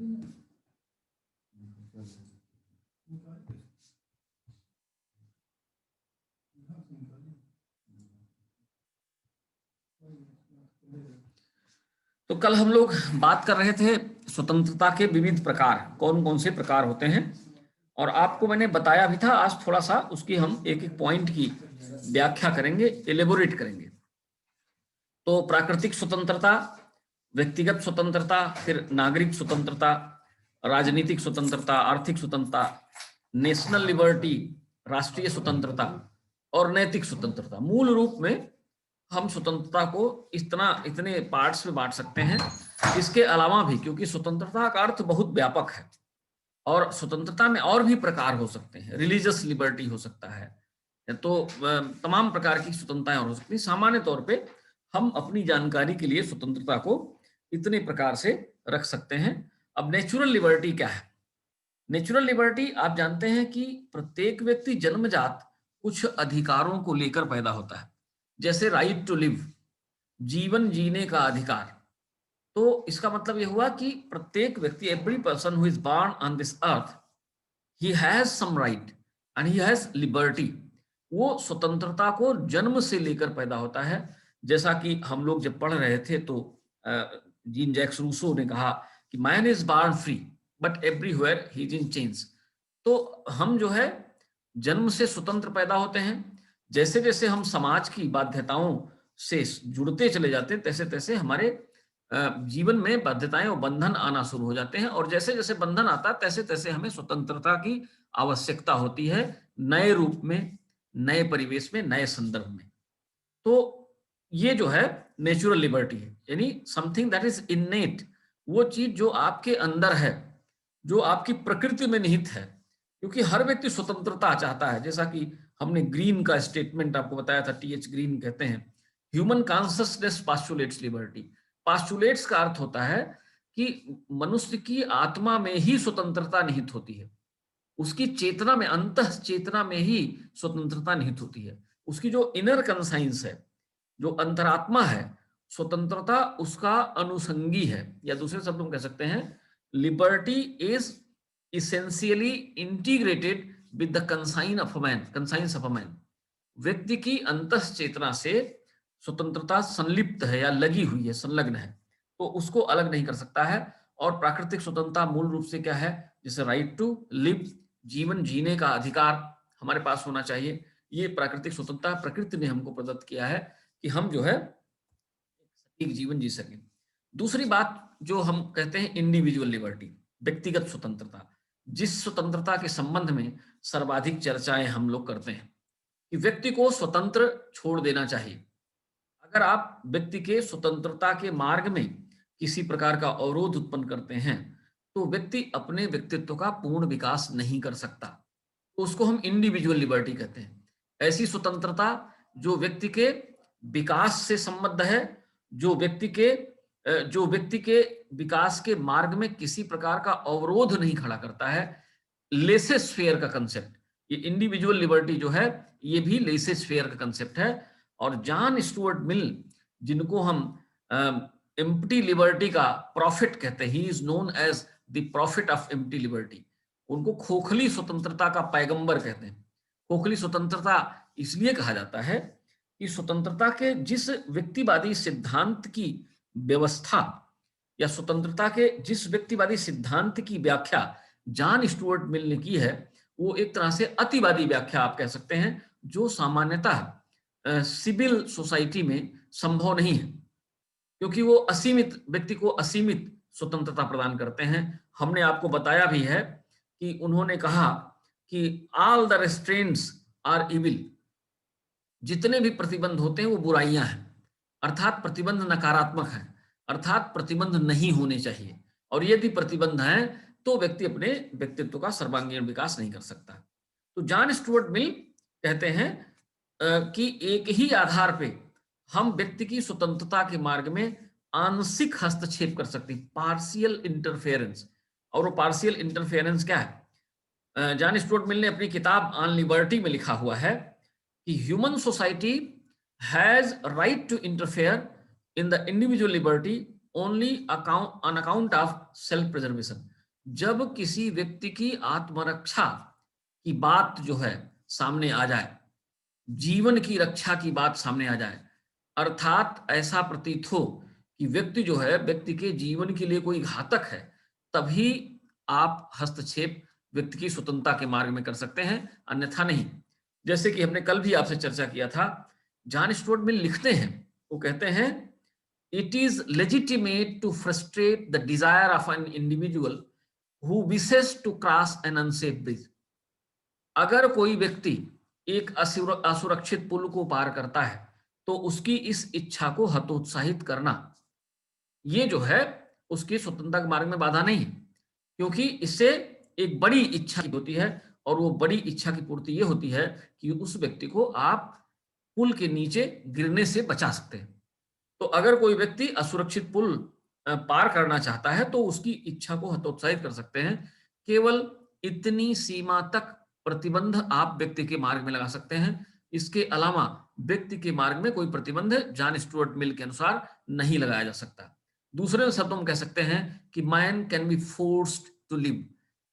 तो कल हम लोग बात कर रहे थे स्वतंत्रता के विविध प्रकार, कौन कौन से प्रकार होते हैं, और आपको मैंने बताया भी था। आज थोड़ा सा उसकी हम एक एक पॉइंट की व्याख्या करेंगे, एलेबोरेट करेंगे। तो प्राकृतिक स्वतंत्रता, व्यक्तिगत स्वतंत्रता, फिर नागरिक स्वतंत्रता, राजनीतिक स्वतंत्रता, आर्थिक स्वतंत्रता, नेशनल लिबर्टी, राष्ट्रीय स्वतंत्रता, और नैतिक स्वतंत्रता। मूल रूप में हम स्वतंत्रता को इतने पार्ट्स में बांट सकते हैं। इसके अलावा भी, क्योंकि स्वतंत्रता का अर्थ बहुत व्यापक है और स्वतंत्रता में और भी प्रकार हो सकते हैं। रिलीजियस लिबर्टी हो सकता है, तो तमाम प्रकार की स्वतंत्रताएं हो सकती हैं। सामान्य तौर पे हम अपनी जानकारी के लिए स्वतंत्रता को इतने प्रकार से रख सकते हैं। अब नेचुरल लिबर्टी क्या है? नेचुरल लिबर्टी, आप जानते हैं कि प्रत्येक व्यक्ति जन्मजात कुछ अधिकारों को लेकर पैदा होता है, जैसे राइट टू लिव, जीवन जीने का अधिकार। तो इसका मतलब यह हुआ कि प्रत्येक व्यक्ति, every person who is born on this earth, he has some right and he has liberty. वो स्वतंत्रता को जन्म से लेकर पैदा होता है। जैसा कि हम लोग जब पढ़ रहे थे तो जीन जैक्स रूसो ने कहा कि man is born free but everywhere he is in change. तो हम जो है जन्म से स्वतंत्र पैदा होते हैं। जैसे जैसे हम समाज की बाध्यताओं से जुड़ते चले जाते हैं, तैसे तैसे हमारे जीवन में बाध्यताएं और बंधन आना शुरू हो जाते हैं, और जैसे जैसे बंधन आता है तैसे तैसे हमें स्वतंत्रता की आवश्यकता होती है, नए रूप में, नए परिवेश में, नए संदर्भ में। तो ये जो है नेचुरल लिबर्टी है, यानी समथिंग दैट इज इननेट, वो चीज जो आपके अंदर है, जो आपकी प्रकृति में निहित है। क्योंकि हर व्यक्ति स्वतंत्रता चाहता है। जैसा कि हमने ग्रीन का स्टेटमेंट आपको बताया था, टीएच ग्रीन कहते हैं, ह्यूमन कॉन्शियसनेस पास्चुलेट्स लिबर्टी। पास्चुलेट्स का अर्थ होता है कि मनुष्य की आत्मा में ही स्वतंत्रता निहित होती है, उसकी चेतना में, अंतः चेतना में ही स्वतंत्रता निहित होती है। उसकी जो इनर कंसाइंस है, जो अंतरात्मा है, स्वतंत्रता उसका अनुसंगी है। या दूसरे शब्दों में कह सकते हैं, liberty is essentially integrated with the consign of man, conscience of man. व्यक्ति की अंतः चेतना से स्वतंत्रता संलिप्त है या लगी हुई है, संलग्न है, तो उसको अलग नहीं कर सकता है। और प्राकृतिक स्वतंत्रता मूल रूप से क्या है? जैसे राइट टू लिव, जीवन जीने का अधिकार हमारे पास होना चाहिए। ये प्राकृतिक स्वतंत्रता प्रकृति ने हमको प्रदत्त किया है कि हम जो है एक जीवन जी सकें। दूसरी बात जो हम कहते हैं इंडिविजुअल लिबर्टी, व्यक्तिगत स्वतंत्रता, जिस स्वतंत्रता के संबंध में सर्वाधिक चर्चाएं हम लोग करते हैं कि व्यक्ति को स्वतंत्र छोड़ देना चाहिए। अगर आप व्यक्ति के स्वतंत्रता के मार्ग में किसी प्रकार का अवरोध उत्पन्न करते हैं तो व्यक्ति अपने व्यक्तित्व का पूर्ण विकास नहीं कर सकता। तो उसको हम इंडिविजुअल लिबर्टी कहते हैं। ऐसी स्वतंत्रता जो व्यक्ति के विकास से संबद्ध है, जो व्यक्ति के विकास के मार्ग में किसी प्रकार का अवरोध नहीं खड़ा करता है। लेसेस फेयर का कंसेप्ट, ये इंडिविजुअल लिबर्टी जो है, ये भी लेसेस फेयर का कंसेप्ट है। और जॉन स्टुअर्ट मिल, जिनको हम एम्प्टी लिबर्टी का प्रॉफिट कहते हैं, he is known as the prophet of empty liberty, उनको खोखली स्वतंत्रता का पैगंबर कहते हैं। खोखली स्वतंत्रता इसलिए कहा जाता है कि स्वतंत्रता के जिस व्यक्तिवादी सिद्धांत की व्यवस्था या स्वतंत्रता के जिस व्यक्तिवादी सिद्धांत की व्याख्या जॉन स्टुअर्ट मिल ने की है, वो एक तरह से अतिवादी व्याख्या आप कह सकते हैं, जो सामान्यतः सिविल सोसाइटी में संभव नहीं है, क्योंकि वो असीमित व्यक्ति को असीमित स्वतंत्रता प्रदान करते हैं। हमने आपको बताया भी है कि उन्होंने कहा कि ऑल द रेस्ट्रेंट्स आर इविल, जितने भी प्रतिबंध होते हैं वो बुराइयां हैं, अर्थात प्रतिबंध नकारात्मक है, अर्थात प्रतिबंध नहीं होने चाहिए, और यदि प्रतिबंध है तो व्यक्ति अपने व्यक्तित्व का सर्वांगीण विकास नहीं कर सकता। तो जॉन स्टुअर्ट मिल कहते हैं कि एक ही आधार पे हम व्यक्ति की स्वतंत्रता के मार्ग में आंशिक हस्तक्षेप कर सकते हैं, पार्शियल इंटरफेरेंस। और वो पार्शियल इंटरफेरेंस क्या है? जॉन स्टुअर्ट मिल ने अपनी किताब ऑन लिबर्टी में लिखा हुआ है कि human society has right to interfere in the individual liberty only on account of self preservation. जब किसी व्यक्ति की आत्मरक्षा की बात जो है सामने आ जाए, जीवन की रक्षा की बात सामने आ जाए, अर्थात ऐसा प्रतीत हो कि व्यक्ति जो है व्यक्ति के जीवन के लिए कोई घातक है, तभी आप हस्तक्षेप व्यक्ति की स्वतंत्रता के मार्ग में कर सकते हैं, अन्यथा नहीं। जैसे कि हमने कल भी आपसे चर्चा किया था, जॉन स्टुअर्ट मिल लिखते हैं, वो कहते हैं, it is legitimate to frustrate the desire of an individual who wishes to cross an unsafe bridge. अगर कोई व्यक्ति एक असुरक्षित पुल को पार करता है, तो उसकी इस इच्छा को हतोत्साहित करना, ये जो है उसकी स्वतंत्रता के मार्ग में बाधा नहीं है, क्योंकि इससे एक बड़ी इच्छा होती है, और वो बड़ी इच्छा की पूर्ति ये होती है कि उस व्यक्ति को आप पुल के नीचे गिरने से बचा सकते हैं। तो अगर कोई व्यक्ति असुरक्षित पुल पार करना चाहता है, तो उसकी इच्छा को हतोत्साहित कर सकते हैं। केवल इतनी सीमा तक प्रतिबंध आप व्यक्ति के मार्ग में लगा सकते हैं, इसके अलावा व्यक्ति के मार्ग में कोई प्रतिबंध जॉन स्टुअर्ट मिल के अनुसार नहीं लगाया जा सकता। दूसरे शब्दों में कह सकते हैं कि man can be forced to live.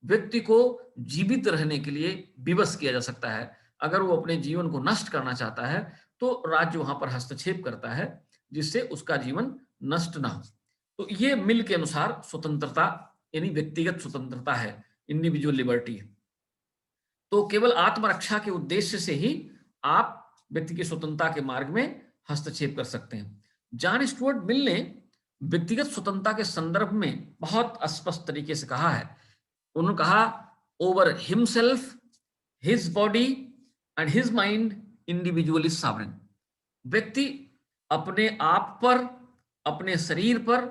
व्यक्ति को जीवित रहने के लिए विवश किया जा सकता है। अगर वो अपने जीवन को नष्ट करना चाहता है, तो राज्य वहां पर हस्तक्षेप करता है, जिससे उसका जीवन नष्ट ना हो। तो ये मिल के अनुसार स्वतंत्रता यानी व्यक्तिगत स्वतंत्रता है, इंडिविजुअल लिबर्टी है। तो केवल आत्मरक्षा के उद्देश्य से ही आप व्यक्ति की स्वतंत्रता के मार्ग में हस्तक्षेप कर सकते हैं। जॉन स्टुअर्ट मिल ने व्यक्तिगत स्वतंत्रता के संदर्भ में बहुत स्पष्ट तरीके से कहा है। उन्होंने कहा, over himself, his body and his mind, individual is sovereign. व्यक्ति अपने आप पर, अपने शरीर पर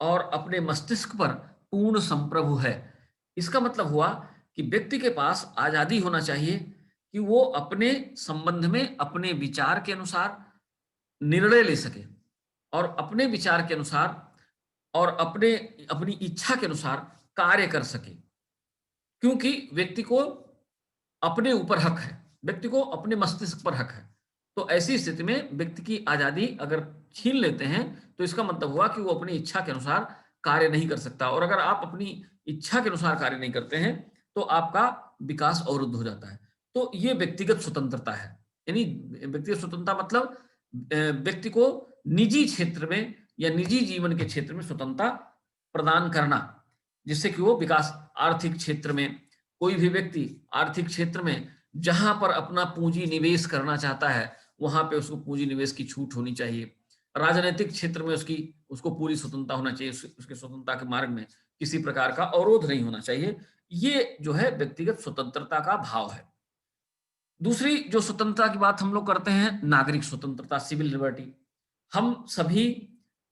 और अपने मस्तिष्क पर पूर्ण संप्रभु है। इसका मतलब हुआ कि व्यक्ति के पास आजादी होना चाहिए कि वो अपने संबंध में अपने विचार के अनुसार निर्णय ले सके, और अपने विचार के अनुसार और अपनी इच्छा के अनुसार कार्य कर सके, क्योंकि व्यक्ति को अपने ऊपर हक है, व्यक्ति को अपने मस्तिष्क पर हक है। तो ऐसी स्थिति में व्यक्ति की आजादी अगर छीन लेते हैं, तो इसका मतलब हुआ कि वो अपनी इच्छा के अनुसार कार्य नहीं कर सकता, और अगर आप अपनी इच्छा के अनुसार कार्य नहीं करते हैं, तो आपका विकास अवरुद्ध हो जाता है। तो ये व्यक्तिगत स्वतंत्रता है। यानी व्यक्तिगत स्वतंत्रता मतलब व्यक्ति को निजी क्षेत्र में या निजी जीवन के क्षेत्र में स्वतंत्रता प्रदान करना, जिससे कि वो विकास, आर्थिक क्षेत्र में कोई भी व्यक्ति आर्थिक क्षेत्र में जहां पर अपना पूंजी निवेश करना चाहता है, वहां पे उसको पूंजी निवेश की छूट होनी चाहिए। राजनीतिक क्षेत्र में उसको पूरी स्वतंत्रता होना चाहिए, उसके स्वतंत्रता के मार्ग में किसी प्रकार का अवरोध नहीं होना चाहिए। ये जो है व्यक्तिगत स्वतंत्रता का भाव है। दूसरी जो स्वतंत्रता की बात हम लोग करते हैं, नागरिक स्वतंत्रता, सिविल लिबर्टी। हम सभी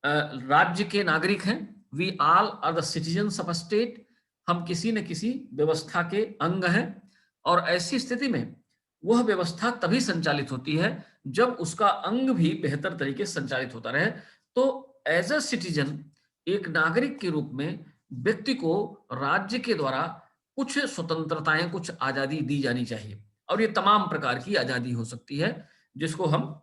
राज्य के नागरिक हैं। We all are the citizens of a state. हम किसी न किसी व्यवस्था के अंग हैं, और ऐसी स्थिति में वह व्यवस्था तभी संचालित होती है जब उसका अंग भी बेहतर तरीके से संचालित होता रहे। तो एज अ सिटीजन, एक नागरिक के रूप में व्यक्ति को राज्य के द्वारा कुछ स्वतंत्रताएं, कुछ आजादी दी जानी चाहिए, और ये तमाम प्रकार की आजादी हो सकती है, जिसको हम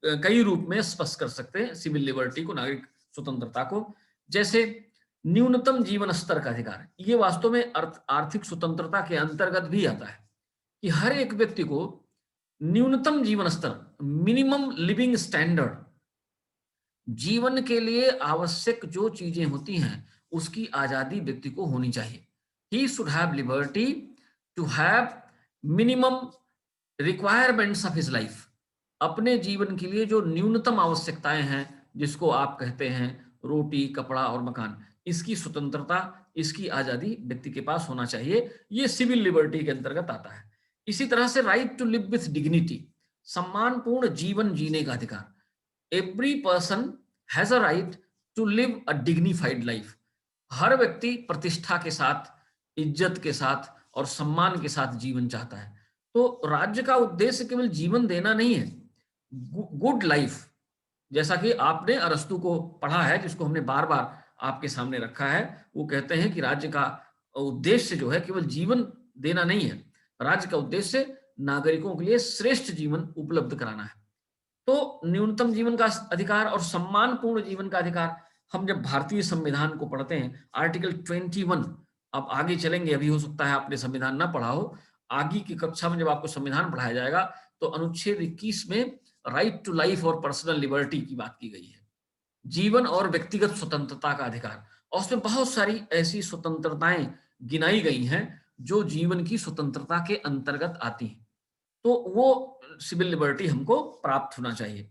कई रूप में स्पष्ट कर सकते हैं सिविल लिबर्टी को, नागरिक स्वतंत्रता को। जैसे न्यूनतम जीवन स्तर का अधिकार, ये वास्तव में आर्थिक स्वतंत्रता के अंतर्गत भी आता है कि हर एक व्यक्ति को न्यूनतम जीवन स्तर, मिनिमम लिविंग स्टैंडर्ड, जीवन के लिए आवश्यक जो चीजें होती हैं उसकी आजादी व्यक्ति को होनी चाहिए। He should have liberty to have minimum requirements of his life. अपने जीवन के लिए जो न्यूनतम आवश्यकताएं हैं, जिसको आप कहते हैं रोटी, कपड़ा और मकान, इसकी स्वतंत्रता, इसकी आजादी व्यक्ति के पास होना चाहिए। ये सिविल लिबर्टी के अंतर्गत आता है। इसी तरह से right to live with dignity, सम्मानपूर्ण जीवन जीने का अधिकार। Every person has a right to live a dignified life. हर व्यक्ति प्रतिष्ठा के साथ, इज्जत के साथ और सम्मान के साथ जीवन चाहता है। तो राज्य का उद्देश्य केवल जीवन देना नहीं है, गुड लाइफ, जैसा कि आपने अरस्तु को पढ़ा है, जिसको हमने बार बार आपके सामने रखा है। वो कहते हैं कि राज्य का उद्देश्य जो है केवल जीवन देना नहीं है, राज्य का उद्देश्य नागरिकों के लिए श्रेष्ठ जीवन उपलब्ध कराना है। तो न्यूनतम जीवन का अधिकार और सम्मानपूर्ण जीवन का अधिकार हम जब भारतीय संविधान को पढ़ते हैं, आर्टिकल 21, आप आगे चलेंगे, अभी हो सकता है आपने संविधान ना पढ़ा हो, आगे की कक्षा में जब आपको संविधान पढ़ाया जाएगा तो अनुच्छेद 21 में राइट टू लाइफ और पर्सनल लिबर्टी की बात की गई है, जीवन और व्यक्तिगत स्वतंत्रता का अधिकार। और उसमें बहुत सारी ऐसी स्वतंत्रताएं गिनाई गई हैं जो जीवन की स्वतंत्रता के अंतर्गत आती हैं। तो वो सिविल लिबर्टी हमको प्राप्त होना चाहिए।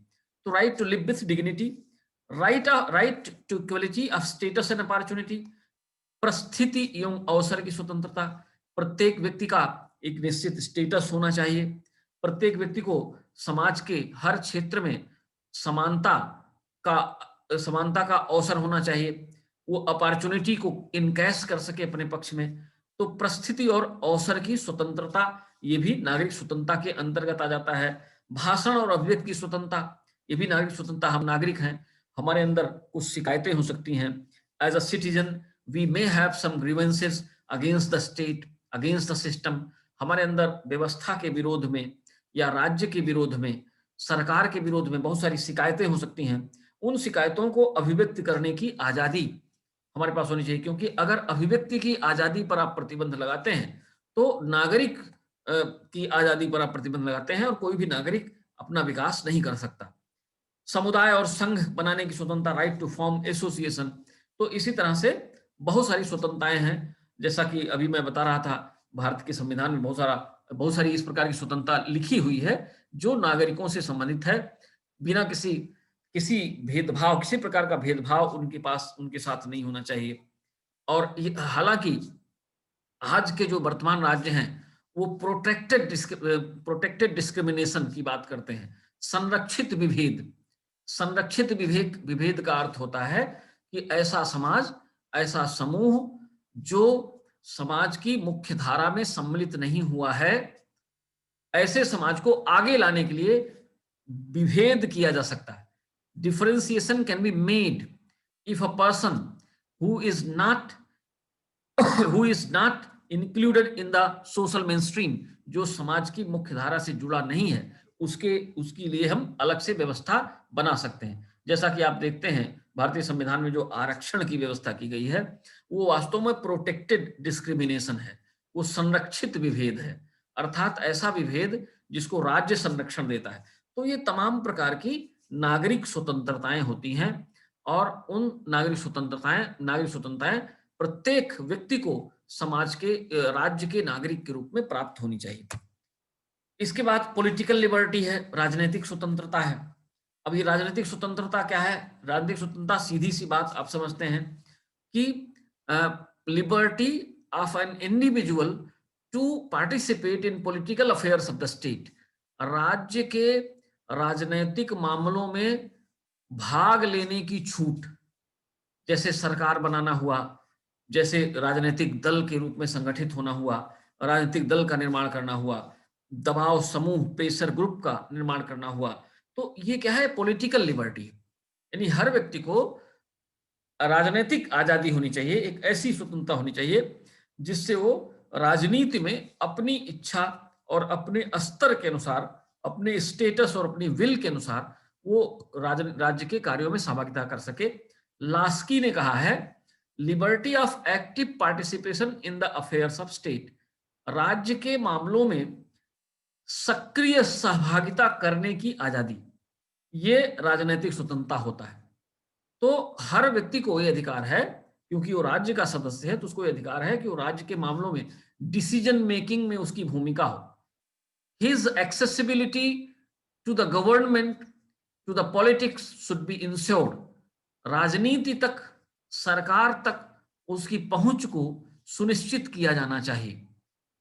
तो right to live with dignity, right to equality of status and opportunity, परिस्थिति एवं अवसर की स्वतंत्रता, प्रत्येक व्यक्ति का एक निश्चित स्टेटस होना चाहिए, प्रत्येक व्यक्ति को समाज के हर क्षेत्र में समानता का अवसर होना चाहिए, वो अपॉर्चुनिटी को इनकैश कर सके अपने पक्ष में। तो परिस्थिति और अवसर की स्वतंत्रता, ये भी नागरिक स्वतंत्रता के अंतर्गत आ जाता है। भाषण और अभिव्यक्ति की स्वतंत्रता, ये भी नागरिक स्वतंत्रता। हम नागरिक हैं, हमारे अंदर कुछ शिकायतें हो सकती हैं। As a citizen we may have some grievances against the state, against the system. हमारे अंदर व्यवस्था के विरोध में या राज्य के विरोध में, सरकार के विरोध में बहुत सारी शिकायतें हो सकती हैं। उन शिकायतों को अभिव्यक्त करने की आजादी हमारे पास होनी चाहिए, क्योंकि अगर अभिव्यक्ति की आजादी पर आप प्रतिबंध लगाते हैं तो नागरिक की आजादी पर आप प्रतिबंध लगाते हैं और कोई भी नागरिक अपना विकास नहीं कर सकता। समुदाय और संघ बनाने की स्वतंत्रता, राइट टू फॉर्म एसोसिएशन। तो इसी तरह से बहुत सारी स्वतंत्रताएं हैं। जैसा कि अभी मैं बता रहा था, भारत के संविधान में बहुत सारी इस प्रकार की स्वतंत्रता लिखी हुई है जो नागरिकों से संबंधित है, बिना किसी किसी भेदभाव, किसी प्रकार का भेदभाव उनके साथ नहीं होना चाहिए। और हालांकि आज के जो वर्तमान राज्य हैं वो प्रोटेक्टेड डिस्क्रिमिनेशन की बात करते हैं। संरक्षित विभेद, संरक्षित विभेद का अर्थ होता है कि ऐसा समाज, ऐसा समूह जो समाज की मुख्य धारा में सम्मिलित नहीं हुआ है, ऐसे समाज को आगे लाने के लिए विभेद किया जा सकता है। Differentiation can be made if a person who is not included in the social mainstream, जो समाज की मुख्य धारा से जुड़ा नहीं है, उसके लिए हम अलग से व्यवस्था बना सकते हैं। जैसा कि आप देखते हैं भारतीय संविधान में जो आरक्षण की व्यवस्था की गई है वो वास्तव में प्रोटेक्टेड डिस्क्रिमिनेशन है, वो संरक्षित विभेद है, अर्थात ऐसा विभेद जिसको राज्य संरक्षण देता है। तो ये तमाम प्रकार की नागरिक स्वतंत्रताएं होती हैं और उन नागरिक स्वतंत्रताएं प्रत्येक व्यक्ति को समाज के, राज्य के नागरिक के रूप में प्राप्त होनी चाहिए। इसके बाद पॉलिटिकल लिबर्टी है, राजनीतिक स्वतंत्रता है। अब ये राजनीतिक स्वतंत्रता क्या है? राजनीतिक स्वतंत्रता सीधी सी बात आप समझते हैं कि liberty of an individual to participate in political affairs of the state, राज्य के राजनीतिक मामलों में भाग लेने की छूट, जैसे सरकार बनाना हुआ, जैसे राजनीतिक दल के रूप में संगठित होना हुआ, राजनीतिक दल का निर्माण करना हुआ, दबाव समूह, प्रेशर ग्रुप का निर्माण करना हुआ। तो ये क्या है? Political liberty. यानी हर व्यक्ति को राजनीतिक आजादी होनी चाहिए, एक ऐसी स्वतंत्रता होनी चाहिए जिससे वो राजनीति में अपनी इच्छा और अपने स्तर के अनुसार, अपने स्टेटस और अपनी विल के अनुसार वो राज्य के कार्यों में सहभागिता कर सके। लास्की ने कहा है, liberty of active participation in the affairs of state, राज्य के मामलों में सक्रिय सहभागिता करने की आजादी, ये राजनीतिक स्वतंत्रता होता है। तो हर व्यक्ति को यह अधिकार है, क्योंकि वो राज्य का सदस्य है, तो उसको यह अधिकार है कि वो राज्य के मामलों में डिसीजन मेकिंग में उसकी भूमिका हो। His accessibility to the government, to the politics should be ensured, राजनीति तक, सरकार तक उसकी पहुंच को सुनिश्चित किया जाना चाहिए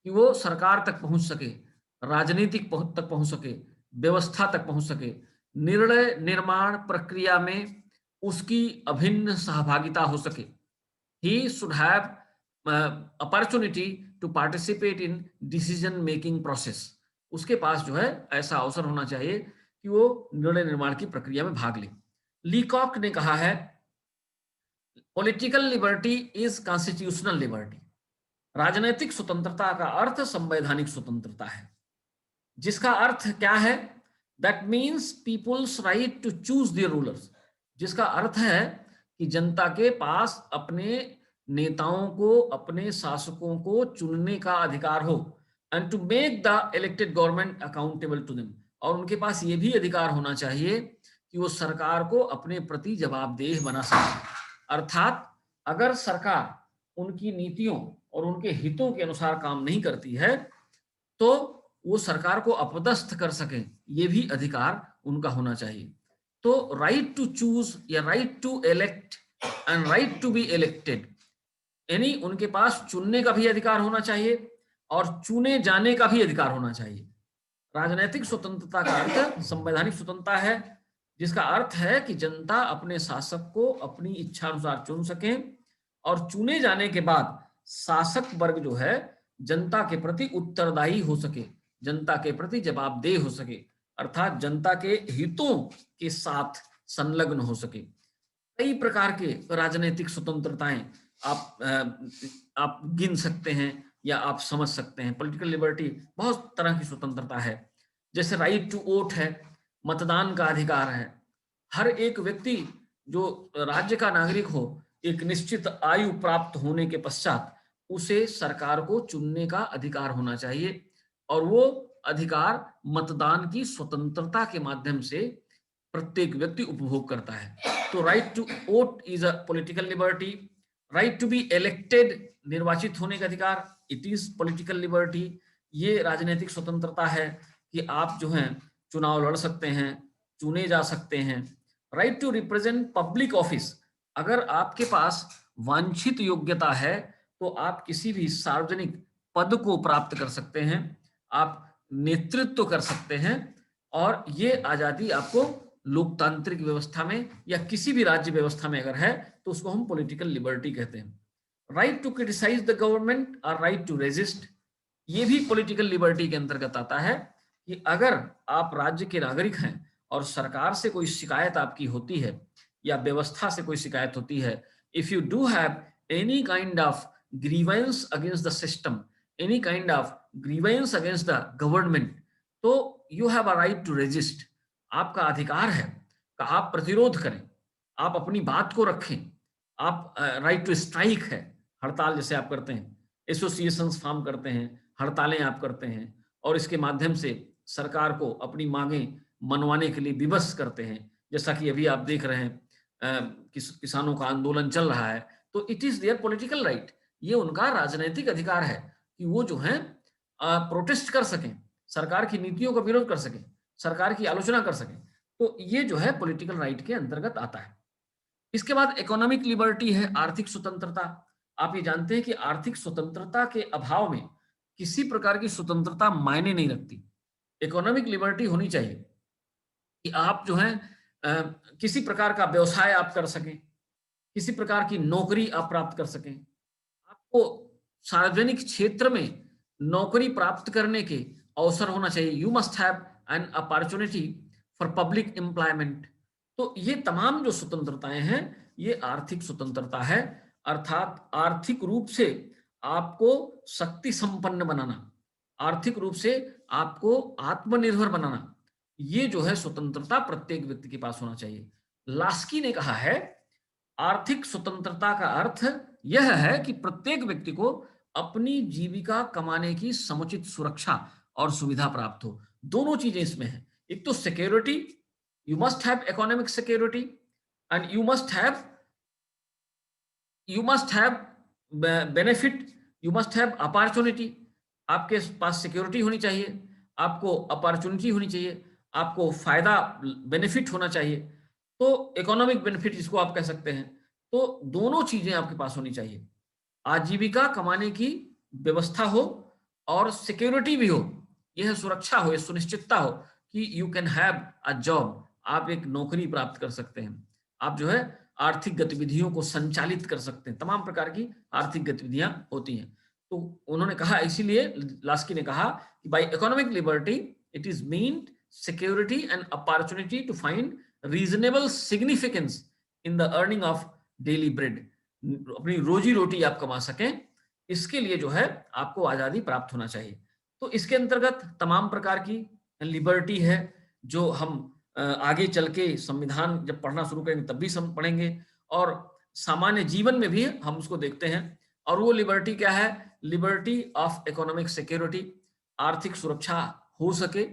कि वो सरकार तक पहुंच सके, राजनीतिक तक पहुंच सके, व्यवस्था तक पहुंच सके, निर्णय निर्माण प्रक्रिया में उसकी अभिन्न सहभागिता हो सके। He should have opportunity to participate in decision making process, उसके पास जो है ऐसा अवसर होना चाहिए कि वो निर्णय निर्माण की प्रक्रिया में भाग ले। लीकॉक ने कहा है, political liberty is constitutional liberty, राजनीतिक स्वतंत्रता का अर्थ संवैधानिक स्वतंत्रता है, जिसका अर्थ क्या है? That means people's right to choose their rulers, जिसका अर्थ है कि जनता के पास अपने नेताओं को, अपने शासकों को चुनने का अधिकार हो, and to make the elected government accountable to them. और उनके पास ये भी अधिकार होना चाहिए कि वो सरकार को अपने प्रति जवाबदेह बना सके। अर्थात अगर सरकार उनकी नीतियों और उनके हितों के अनुसार काम नहीं करती है तो वो सरकार को अपदस्थ कर सके, ये भी अधिकार उनका होना चाहिए। तो राइट टू चूज या right to elect and right to be elected, यानी उनके पास चुनने का भी अधिकार होना चाहिए और चुने जाने का भी अधिकार होना चाहिए। राजनीतिक स्वतंत्रता का अर्थ संवैधानिक स्वतंत्रता है, जिसका अर्थ है कि जनता अपने शासक को अपनी इच्छा अनुसार चुन सके और चुने जाने के बाद शासक वर्ग जो है जनता के प्रति उत्तरदायी हो सके, जनता के प्रति जवाबदेह हो सके, अर्थात जनता के हितों के साथ संलग्न हो सके। कई प्रकार के राजनीतिक स्वतंत्रताएं आप गिन सकते हैं या आप समझ सकते हैं। पॉलिटिकल लिबर्टी बहुत तरह की स्वतंत्रता है, जैसे राइट टू वोट है, मतदान का अधिकार है। हर एक व्यक्ति जो राज्य का नागरिक हो, एक निश्चित आयु प्राप्त होने के पश्चात उसे सरकार को चुनने का अधिकार होना चाहिए और वो अधिकार मतदान की स्वतंत्रता के माध्यम से प्रत्येक व्यक्ति उपभोग करता है। तो right to vote is a political liberty. Right to be elected, निर्वाचित होने का अधिकार, इट इज पॉलिटिकल लिबर्टी। ये राजनीतिक स्वतंत्रता है कि आप जो हैं चुनाव लड़ सकते हैं, चुने जा सकते हैं। Right to represent public office, अगर आपके पास वांछित योग्यता है तो आप किसी भी सार्वजनिक पद को प्राप्त कर सकते हैं, आप नेतृत्व कर सकते हैं, और ये आजादी आपको लोकतांत्रिक व्यवस्था में या किसी भी राज्य व्यवस्था में अगर है तो उसको हम पॉलिटिकल लिबर्टी कहते हैं। Right to criticise the government और राइट टू रेजिस्ट, ये भी पॉलिटिकल लिबर्टी के अंतर्गत आता है कि अगर आप राज्य के नागरिक हैं और सरकार से कोई शिकायत आपकी होती है या व्यवस्था से कोई शिकायत होती है, if you do have any kind of grievance against the system, any kind of grievance against the government, तो you have a right to resist. आपका अधिकार है कि आप प्रतिरोध करें, आप अपनी बात को रखें, आप राइट टू स्ट्राइक है, हड़ताल जैसे आप करते हैं, एसोसिएशंस फॉर्म करते हैं, हड़तालें आप करते हैं और इसके माध्यम से सरकार को अपनी मांगें मनवाने के लिए विवश करते हैं, जैसा कि अभी आप देख रहे हैं किसानों का आंदोलन चल रहा है, तो it is there political right. ये उनका राजनीतिक अधिकार है कि वो जो है प्रोटेस्ट कर सकें, सरकार की नीतियों का विरोध कर सकें, सरकार की आलोचना कर सकें। तो ये जो है पॉलिटिकल राइट के अंतर्गत आता है। इसके बाद इकोनॉमिक लिबर्टी है, आर्थिक स्वतंत्रता। आप ये जानते हैं कि आर्थिक स्वतंत्रता के अभाव में किसी प्रकार की स्वतंत्रता मायने नहीं रखती। इकोनॉमिक लिबर्टी होनी चाहिए कि आप जो है किसी प्रकार का व्यवसाय आप कर सकें, किसी प्रकार की नौकरी आप प्राप्त कर सकें। आपको सार्वजनिक क्षेत्र में नौकरी प्राप्त करने के अवसर होना चाहिए। You must have an opportunity for public employment. तो ये तमाम जो स्वतंत्रताएं हैं ये आर्थिक स्वतंत्रता है, अर्थात आर्थिक रूप से आपको शक्ति संपन्न बनाना, आर्थिक रूप से आपको आत्मनिर्भर बनाना, ये जो है स्वतंत्रता प्रत्येक व्यक्ति के पास होना चाहिए। लास्की ने कहा है आर्थिक स्वतंत्रता का अर्थ यह है कि प्रत्येक व्यक्ति को अपनी जीविका कमाने की समुचित सुरक्षा और सुविधा प्राप्त हो। दोनों चीजें इसमें है, एक तो security, you must have economic security and you must have benefit, you must have opportunity. आपके पास सिक्योरिटी होनी चाहिए, आपको अपॉर्चुनिटी होनी चाहिए, आपको फायदा बेनिफिट होना चाहिए, तो इकोनॉमिक बेनिफिट जिसको आप कह सकते हैं। तो दोनों चीजें आपके पास होनी चाहिए, आजीविका कमाने की व्यवस्था हो और सिक्योरिटी भी हो, यह सुरक्षा हो, यह सुनिश्चितता हो कि you can have a job, आप एक नौकरी प्राप्त कर सकते हैं, आप जो है आर्थिक गतिविधियों को संचालित कर सकते हैं। तमाम प्रकार की आर्थिक गतिविधियां होती हैं। तो उन्होंने कहा, इसीलिए लास्की ने कहा कि by economic liberty it is meant security and opportunity to find reasonable significance in the earning of daily bread. अपनी रोजी रोटी आप कमा सकें, इसके लिए जो है आपको आजादी प्राप्त होना चाहिए। तो इसके अंतर्गत तमाम प्रकार की लिबर्टी है जो हम आगे चल के संविधान जब पढ़ना शुरू करेंगे तब भी हम पढ़ेंगे, और सामान्य जीवन में भी हम उसको देखते हैं। और वो लिबर्टी क्या है? लिबर्टी ऑफ इकोनॉमिक सिक्योरिटी, आर्थिक सुरक्षा हो सके,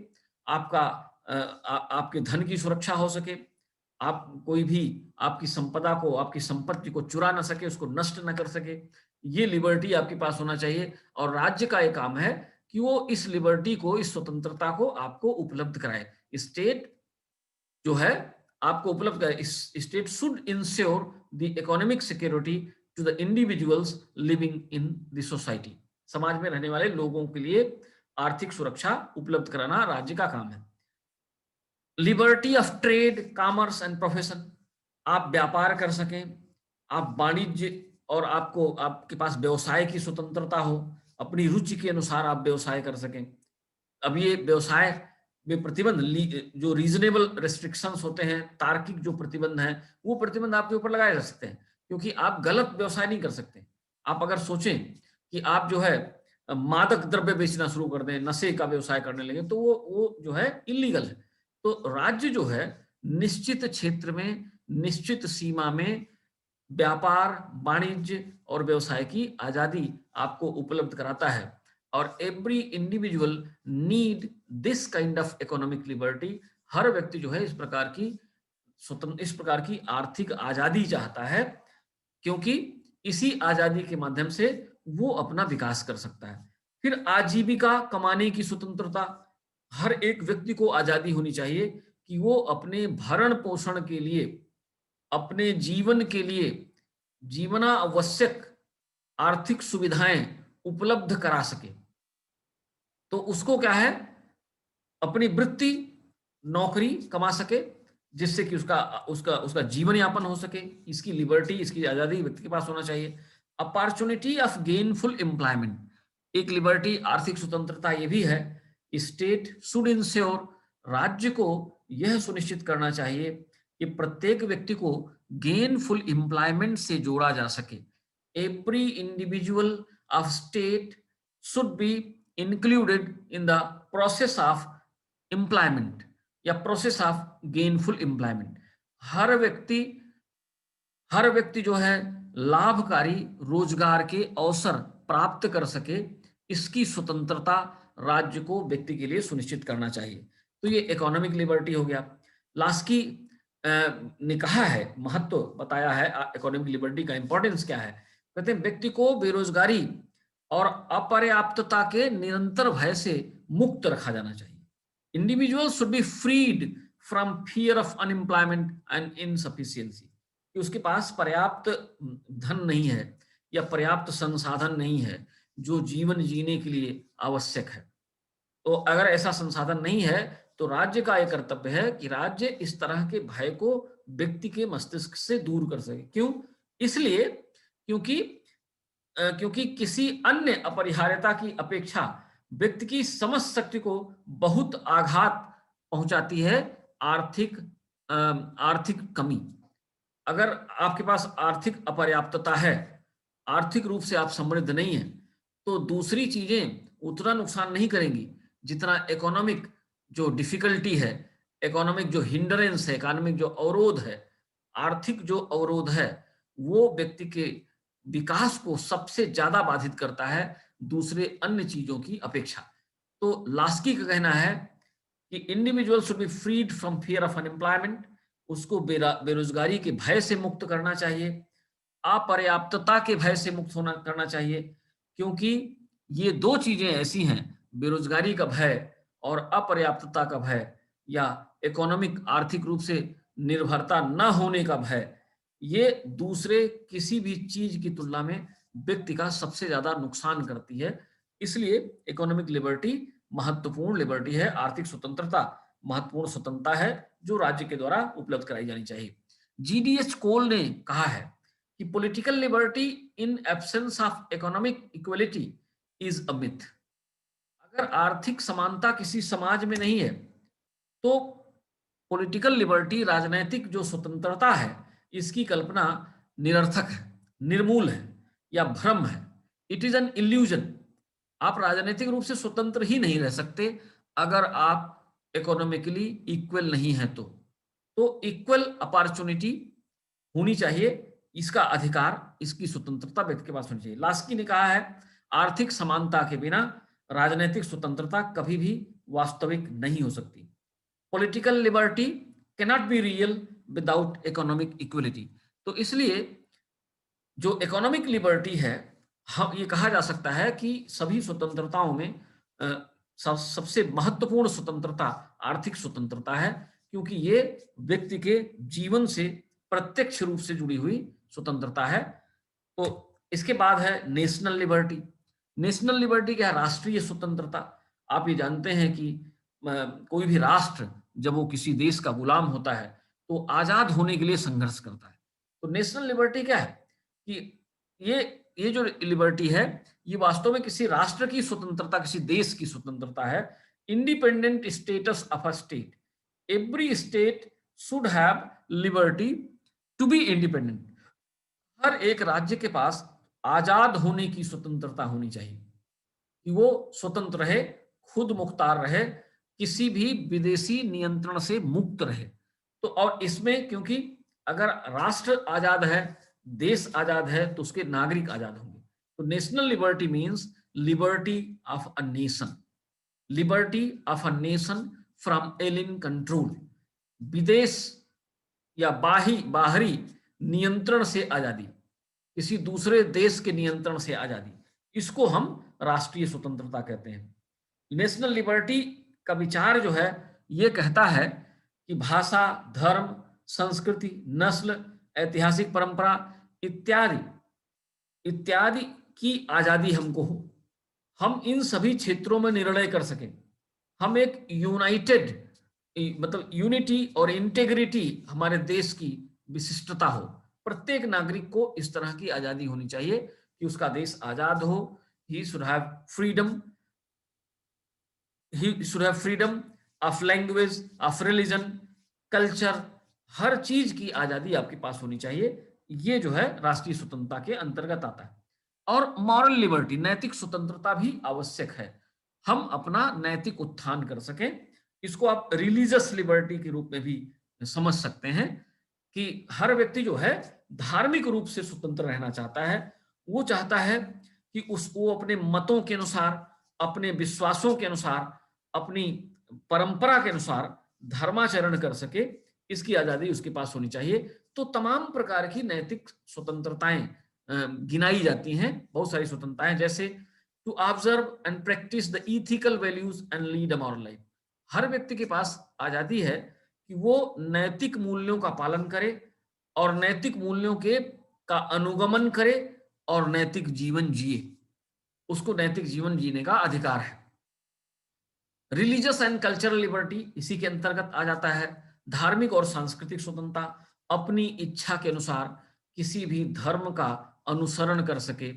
आपका आपके धन की सुरक्षा हो सके, आप कोई भी आपकी संपदा को, आपकी संपत्ति को चुरा ना सके, उसको नष्ट ना कर सके, ये लिबर्टी आपके पास होना चाहिए। और राज्य का ये काम है कि वो इस लिबर्टी को, इस स्वतंत्रता को आपको उपलब्ध कराए। स्टेट जो है आपको उपलब्ध कराए। State should ensure the economic security to the individuals living in the society. समाज में रहने वाले लोगों के लिए आर्थिक सुरक्षा उपलब्ध कराना राज्य का काम है। Liberty of trade, commerce and profession, आप व्यापार कर सकें, आप वाणिज्य, और आपको आपके पास व्यवसाय की स्वतंत्रता हो, अपनी रुचि के अनुसार आप व्यवसाय कर सकें। अब ये व्यवसाय में प्रतिबंध, जो रीजनेबल रेस्ट्रिक्शंस होते हैं, तार्किक जो प्रतिबंध हैं, वो प्रतिबंध आपके ऊपर लगाए जा सकते हैं, क्योंकि आप गलत व्यवसाय नहीं कर सकते। आप अगर सोचें कि आप जो है मादक द्रव्य बेचना शुरू कर दें, नशे का व्यवसाय करने लगे, तो वो जो है इलीगल है। तो राज्य जो है निश्चित क्षेत्र में, निश्चित सीमा में व्यापार, वाणिज्य और व्यवसाय की आजादी आपको उपलब्ध कराता है। और every individual need this kind of economic liberty. हर व्यक्ति जो है इस प्रकार की स्वतंत्र, इस प्रकार की आर्थिक आजादी चाहता है, क्योंकि इसी आजादी के माध्यम से वो अपना विकास कर सकता है। फिर आजीविका कमाने की स्वतंत्रता, हर एक व्यक्ति को आजादी होनी चाहिए कि वो अपने भरण पोषण के लिए, अपने जीवन के लिए जीवनावश्यक आर्थिक सुविधाएं उपलब्ध करा सके। तो उसको क्या है, अपनी वृत्ति, नौकरी कमा सके, जिससे कि उसका उसका उसका जीवन यापन हो सके। इसकी लिबर्टी, इसकी आजादी व्यक्ति के पास होना चाहिए। अपॉर्चुनिटी ऑफ गेनफुल एम्प्लॉयमेंट, एक लिबर्टी, आर्थिक स्वतंत्रता ये भी है। स्टेट शुड इंश्योर, राज्य को यह सुनिश्चित करना चाहिए कि प्रत्येक व्यक्ति को गेनफुल एम्प्लॉयमेंट से जोड़ा जा सके। Every individual of state should be included in the process of employment या प्रोसेस ऑफ गेनफुल एम्प्लॉयमेंट। हर व्यक्ति जो है लाभकारी रोजगार के अवसर प्राप्त कर सके, इसकी स्वतंत्रता राज्य को व्यक्ति के लिए सुनिश्चित करना चाहिए। तो ये इकोनॉमिक लिबर्टी हो गया। लास्की ने कहा है, महत्व बताया है इकोनॉमिक लिबर्टी का, इंपॉर्टेंस क्या है। कहते हैं व्यक्ति को बेरोजगारी और अपर्याप्तता के निरंतर भय से मुक्त रखा जाना चाहिए। Individual should be freed from fear of unemployment and insufficiency, कि उसके पास पर्याप्त धन नहीं है या पर्याप्त संसाधन नहीं है जो जीवन जीने के लिए आवश्यक है। तो अगर ऐसा संसाधन नहीं है तो राज्य का यह कर्तव्य है कि राज्य इस तरह के भय को व्यक्ति के मस्तिष्क से दूर कर सके। क्यों? इसलिए क्योंकि किसी अन्य अपरिहार्यता की अपेक्षा व्यक्ति की समझ शक्ति को बहुत आघात पहुंचाती है आर्थिक कमी। अगर आपके पास आर्थिक अपर्याप्तता है, आर्थिक रूप से आप समृद्ध नहीं है, तो दूसरी चीजें उतना नुकसान नहीं करेंगी जितना इकोनॉमिक जो डिफिकल्टी है, इकोनॉमिक जो हिंडरेंस है, इकोनॉमिक जो अवरोध है, आर्थिक जो अवरोध है, वो व्यक्ति के विकास को सबसे ज्यादा बाधित करता है दूसरे अन्य चीजों की अपेक्षा। तो लास्की का कहना है कि individual should be freed from fear of unemployment, उसको बेरोजगारी के भय से मुक्त करना चाहिए, अपर्याप्तता के भय से मुक्त होना करना चाहिए, क्योंकि ये दो चीजें ऐसी हैं, बेरोजगारी का भय और अपर्याप्तता का भय, या इकोनॉमिक आर्थिक रूप से निर्भरता न होने का भय, ये दूसरे किसी भी चीज की तुलना में व्यक्ति का सबसे ज्यादा नुकसान करती है। इसलिए इकोनॉमिक लिबर्टी महत्वपूर्ण लिबर्टी है, आर्थिक स्वतंत्रता महत्वपूर्ण स्वतंत्रता है जो राज्य के द्वारा उपलब्ध कराई जानी चाहिए। जीडीएच कोल ने कहा है कि political liberty in absence of economic equality is a myth. अगर आर्थिक समानता किसी समाज में नहीं है तो पॉलिटिकल लिबर्टी, राजनैतिक जो स्वतंत्रता है, इसकी कल्पना निरर्थक है, निर्मूल है या भ्रम है। It is an illusion. आप राजनीतिक रूप से स्वतंत्र ही नहीं रह सकते अगर आप इकोनॉमिकली इक्वल नहीं है। तो इक्वल अपॉर्चुनिटी, होनी चाहिए, इसका अधिकार, इसकी स्वतंत्रता व्यक्ति के पास होनी चाहिए। लास्की ने कहा है, आर्थिक समानता के बिना राजनीतिक स्वतंत्रता कभी भी वास्तविक नहीं हो सकती। Political liberty cannot be real without economic equality. तो इसलिए जो इकोनॉमिक लिबर्टी है, हम ये कहा जा सकता है कि सभी स्वतंत्रताओं में सबसे महत्वपूर्ण स्वतंत्रता आर्थिक स्वतंत्रता है, क्योंकि ये व्यक्ति के जीवन से प्रत्यक्ष रूप से जुड़ी हुई स्वतंत्रता है। तो इसके बाद है नेशनल लिबर्टी। नेशनल लिबर्टी क्या है? राष्ट्रीय स्वतंत्रता। आप ये जानते हैं कि कोई भी राष्ट्र जब वो किसी देश का गुलाम होता है तो आजाद होने के लिए संघर्ष करता है। तो नेशनल लिबर्टी क्या है कि ये जो लिबर्टी है, ये वास्तव में किसी राष्ट्र की स्वतंत्रता, किसी देश की स्वतंत्रता है। Independent status of a state, every state should have liberty to be independent. हर एक राज्य के पास आजाद होने की स्वतंत्रता होनी चाहिए कि वो स्वतंत्र रहे, खुद मुख्तार रहे, किसी भी विदेशी नियंत्रण से मुक्त रहे। तो और इसमें क्योंकि अगर राष्ट्र आजाद है, देश आजाद है, तो उसके नागरिक आजाद होंगे। तो national liberty means liberty of a nation, liberty of a nation from alien control. विदेश या बाहरी नियंत्रण से आजादी, किसी दूसरे देश के नियंत्रण से आजादी, इसको हम राष्ट्रीय स्वतंत्रता कहते हैं। नेशनल लिबर्टी का विचार जो है ये कहता है कि भाषा, धर्म, संस्कृति, नस्ल, ऐतिहासिक परंपरा इत्यादि इत्यादि की आजादी हमको हो, हम इन सभी क्षेत्रों में निर्णय कर सकें, हम एक यूनाइटेड मतलब यूनिटी और इंटेग्रिटी हमारे देश की विशिष्टता हो। प्रत्येक नागरिक को इस तरह की आजादी होनी चाहिए कि उसका देश आजाद हो। ही should have freedom, he should have freedom of language, of religion, culture, हर चीज की आजादी आपके पास होनी चाहिए। ये जो है राष्ट्रीय स्वतंत्रता के अंतर्गत आता है। और मॉरल लिबर्टी, नैतिक स्वतंत्रता भी आवश्यक है, हम अपना नैतिक उत्थान कर सकें। इसको आप रिलीजियस लिबर्टी के रूप में भी समझ सकते हैं कि हर व्यक्ति जो है धार्मिक रूप से स्वतंत्र रहना चाहता है। वो चाहता है कि वो अपने मतों के अनुसार, अपने विश्वासों के अनुसार, अपनी परंपरा के अनुसार धर्माचरण कर सके, इसकी आजादी उसके पास होनी चाहिए। तो तमाम प्रकार की नैतिक स्वतंत्रताएं गिनाई जाती हैं, बहुत सारी स्वतंत्रताएं, जैसे to observe and practise the ethical values and lead a moral life. हर व्यक्ति के पास आजादी है कि वो नैतिक मूल्यों का पालन करे और नैतिक मूल्यों के का अनुगमन करे और नैतिक जीवन जिए, उसको नैतिक जीवन जीने का अधिकार है। रिलीजियस एंड कल्चरल लिबर्टी इसी के अंतर्गत आ जाता है। धार्मिक और सांस्कृतिक स्वतंत्रता, अपनी इच्छा के अनुसार किसी भी धर्म का अनुसरण कर सके,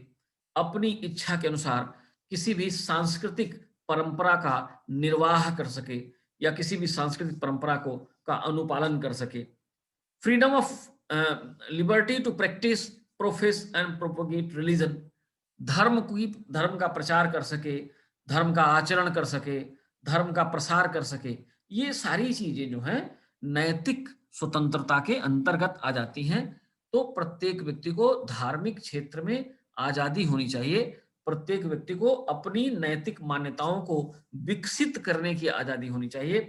अपनी इच्छा के अनुसार किसी भी सांस्कृतिक परंपरा का निर्वाह कर सके या किसी भी सांस्कृतिक परंपरा को का अनुपालन कर सके। Freedom of liberty to practise, profess and propagate religion, धर्म का प्रचार कर सके, धर्म का आचरण कर सके, धर्म का प्रसार कर सके। ये सारी चीजें जो हैं नैतिक स्वतंत्रता के अंतर्गत आ जाती हैं। तो प्रत्येक व्यक्ति को धार्मिक क्षेत्र में आजादी होनी चाहिए, प्रत्येक व्यक्ति को अपनी नैतिक मान्यताओं को विकसित करने की आजादी होनी चाहिए।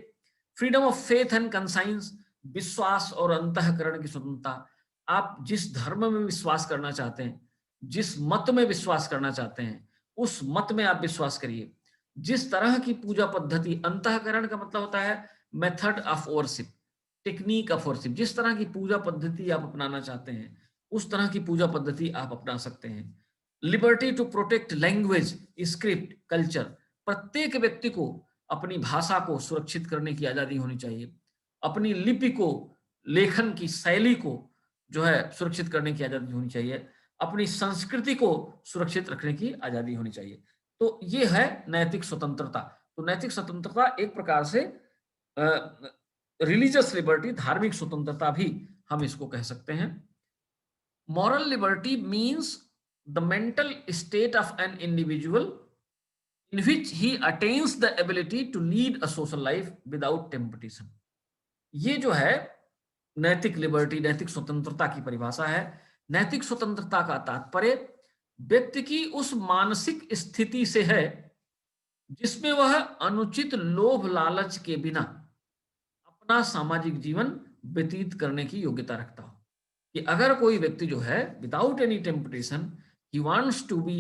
Freedom of faith and conscience, विश्वास और अंतःकरण की स्वतंत्रता। आप जिस धर्म में विश्वास करना चाहते हैं, जिस मत में विश्वास करना चाहते हैं, उस मत में आप विश्वास करिए। जिस तरह की पूजा पद्धति, अंतःकरण का मतलब होता है method of worship, technique of worship, जिस तरह की पूजा पद्धति आप अपनाना चाहते हैं उस तरह की पूजा पद्धति आप अपना सकते हैं। Liberty to protect language, script, culture, प्रत्येक व्यक्ति को अपनी भाषा को सुरक्षित करने की आजादी होनी चाहिए, अपनी लिपि को, लेखन की शैली को जो है सुरक्षित करने की आजादी होनी चाहिए, अपनी संस्कृति को सुरक्षित रखने की आजादी होनी चाहिए। तो ये है नैतिक स्वतंत्रता। तो नैतिक स्वतंत्रता एक प्रकार से रिलीजियस लिबर्टी, धार्मिक स्वतंत्रता भी हम इसको कह सकते हैं। Moral liberty means the mental state of an individual in which he attains the ability to lead a social life without temptation। ये जो है नैतिक लिबर्टी, नैतिक स्वतंत्रता की परिभाषा है। नैतिक स्वतंत्रता का तात्पर्य व्यक्ति की उस मानसिक स्थिति से है जिसमें वह अनुचित लोभ लालच के बिना अपना सामाजिक जीवन व्यतीत करने की योग्यता रखता हो। कि अगर कोई व्यक्ति जो है without any temptation he wants to be